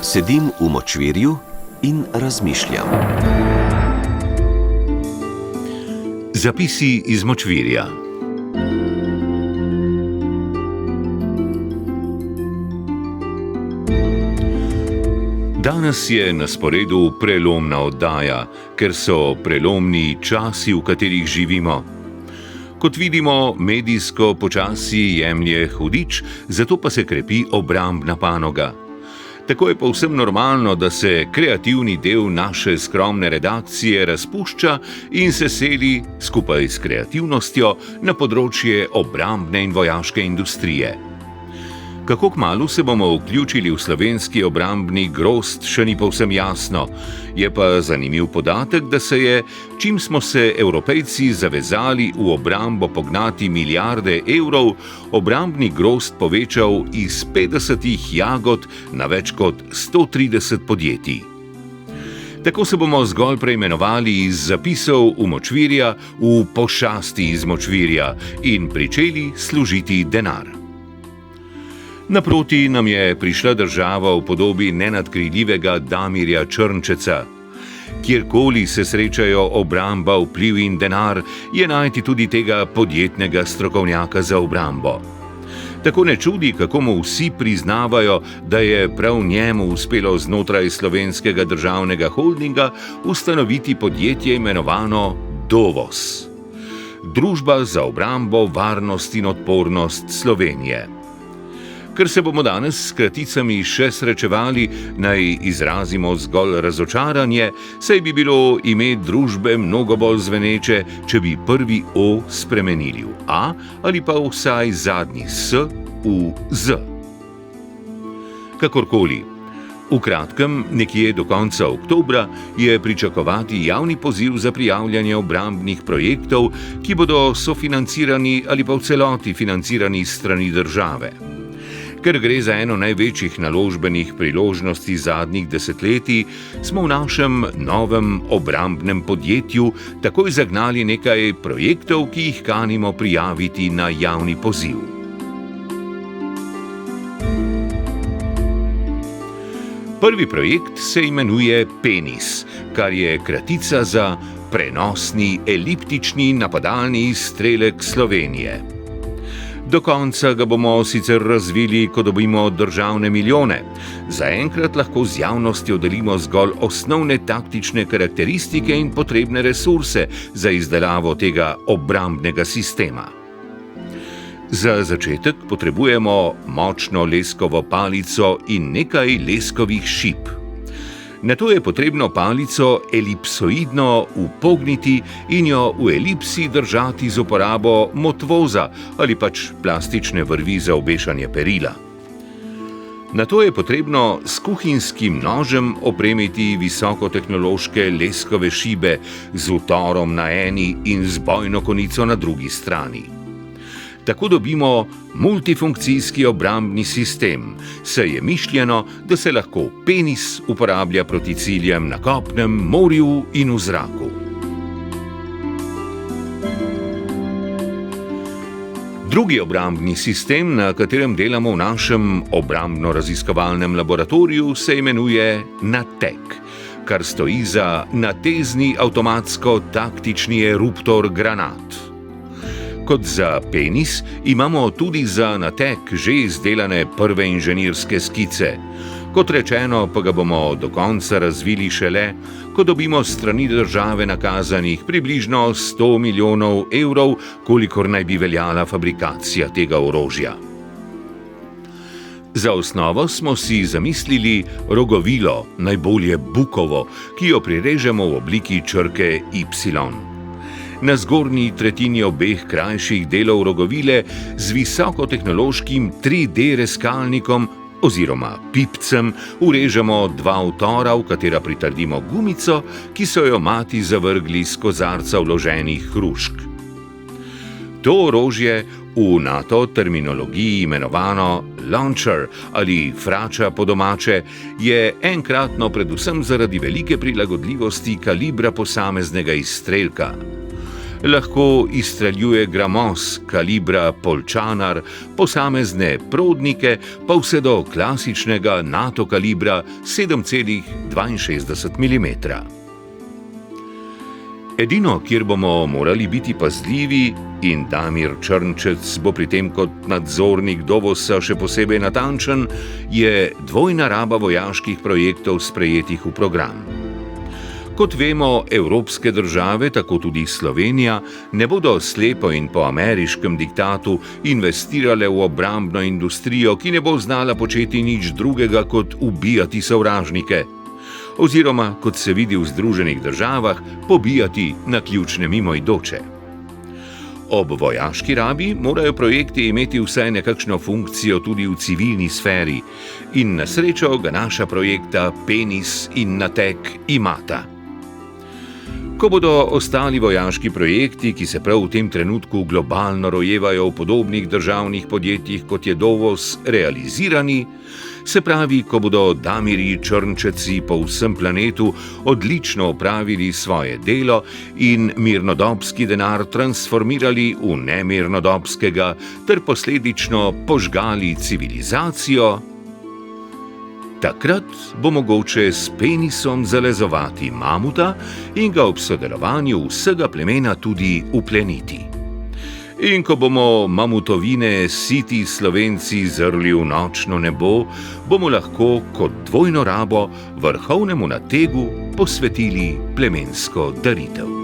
Sedim v močvirju in razmišljam. Zapisi iz močvirja. Danes je na sporedu prelomna oddaja, ker so prelomni časi, v katerih živimo. Kot vidimo, medijsko počasi jemlje hudič, zato pa se krepi obrambna panoga. Tako je povsem normalno, da se kreativni del naše skromne redakcije razpušča in se seli, skupaj s kreativnostjo, na področje obrambne in vojaške industrije. Kako kmalu se bomo vključili v slovenski obrambni grozd, še ni povsem jasno. Je pa zanimiv podatek, da se je, čim smo se Evropejci zavezali v obrambo pognati milijarde evrov, obrambni grozd povečal iz 50 jagod na več kot 130 podjetij. Tako se bomo zgolj preimenovali iz zapisov v močvirja v pošasti iz močvirja in pričeli služiti denar. Naproti nam je prišla država v podobi nenadkriljivega Damirja Črnčeca. Kjerkoli se srečajo obramba, vpliv in denar, je najti tudi tega podjetnega strokovnjaka za obrambo. Tako ne čudi, kako mu vsi priznavajo, da je prav njemu uspelo znotraj slovenskega državnega holdinga ustanoviti podjetje imenovano DOVOS. Družba za obrambo, varnost in odpornost Slovenije. Ker se bomo danes s kraticami še srečevali, naj izrazimo zgolj razočaranje, saj bi bilo ime družbe mnogo bolj zveneče, če bi prvi O spremenili v A ali pa vsaj zadnji S v Z. Kakorkoli. V kratkem, nekje do konca oktobra, je pričakovati javni poziv za prijavljanje obrambnih projektov, ki bodo sofinancirani ali pa v celoti financirani s strani države. Ker gre za eno največjih naložbenih priložnosti zadnjih desetletij, smo v našem novem obrambnem podjetju takoj zagnali nekaj projektov, ki jih kanimo prijaviti na javni poziv. Prvi projekt se imenuje PENIS, kar je kratica za prenosni eliptični napadalni izstrelek Slovenije. Do konca ga bomo sicer razvili, ko dobimo državne milijone. Zaenkrat lahko z javnostjo delimo zgolj osnovne taktične karakteristike in potrebne resurse za izdelavo tega obrambnega sistema. Za začetek potrebujemo močno leskovo palico in nekaj leskovih šip. Nato je potrebno palico elipsoidno upogniti in jo v elipsi držati z uporabo motvoza ali pač plastične vrvi za obešanje perila. Nato je potrebno s kuhinjskim nožem opremiti visokotehnološke leskove šibe z utorom na eni in z bojno konico na drugi strani. Tako dobimo multifunkcijski obrambni sistem, saj je mišljeno, da se lahko PENIS uporablja proti ciljem na kopnem, morju in v zraku. Drugi obrambni sistem, na katerem delamo v našem obrambno-raziskovalnem laboratoriju, se imenuje NATEK, kar stoji za natezni avtomatsko-taktični eruptor granat. Kot za PENIS imamo tudi za NATEK že izdelane prve inženirske skice. Kot rečeno, pa ga bomo do konca razvili šele, ko dobimo s strani države nakazanih približno 100 milijonov evrov, kolikor naj bi veljala fabrikacija tega orožja. Za osnovo smo si zamislili rogovilo, najbolje bukovo, ki jo prirežemo v obliki črke Y. Na zgornji tretjini obeh krajših delov rogovile z visokotehnološkim 3D rezkalnikom oziroma pipcem urežemo dva utora, v katera pritrdimo gumico, ki so jo mati zavrgli z kozarca vloženih hrušk. To orožje, v NATO terminologiji imenovano launcher ali frača po domače, je enkratno predvsem zaradi velike prilagodljivosti kalibra posameznega izstrelka. Lahko izstreljuje gramos kalibra Polčanar, posamezne prodnike pa vse do klasičnega NATO kalibra 7,62 mm. Edino, kjer bomo morali biti pazljivi, in Damir Črnčec bo pri tem kot nadzornik Dovosa še posebej natančen, je dvojna raba vojaških projektov sprejetih v program. Kot vemo, evropske države, tako tudi Slovenija, ne bodo slepo in po ameriškem diktatu investirale v obrambno industrijo, ki ne bo znala početi nič drugega kot ubijati sovražnike. Oziroma, kot se vidi v Združenih državah, pobijati naključne mimoidoče. Ob vojaški rabi morajo projekti imeti vsaj nekakšno funkcijo tudi v civilni sferi in na srečo ga naša projekta Penis in Nateg imata. Ko bodo ostali vojaški projekti, ki se prav v tem trenutku globalno rojevajo v podobnih državnih podjetjih, kot je Dovos, realizirani, se pravi, ko bodo Damirji Črnčeci po vsem planetu odlično opravili svoje delo in mirnodobski denar transformirali v nemirnodobskega ter posledično požgali civilizacijo, takrat bo mogoče s penisom zalezovati mamuta in ga ob sodelovanju vsega plemena tudi upleniti. In ko bomo mamutovine siti Slovenci zrli v nočno nebo, bomo lahko kot dvojno rabo vrhovnemu nategu posvetili plemensko daritev.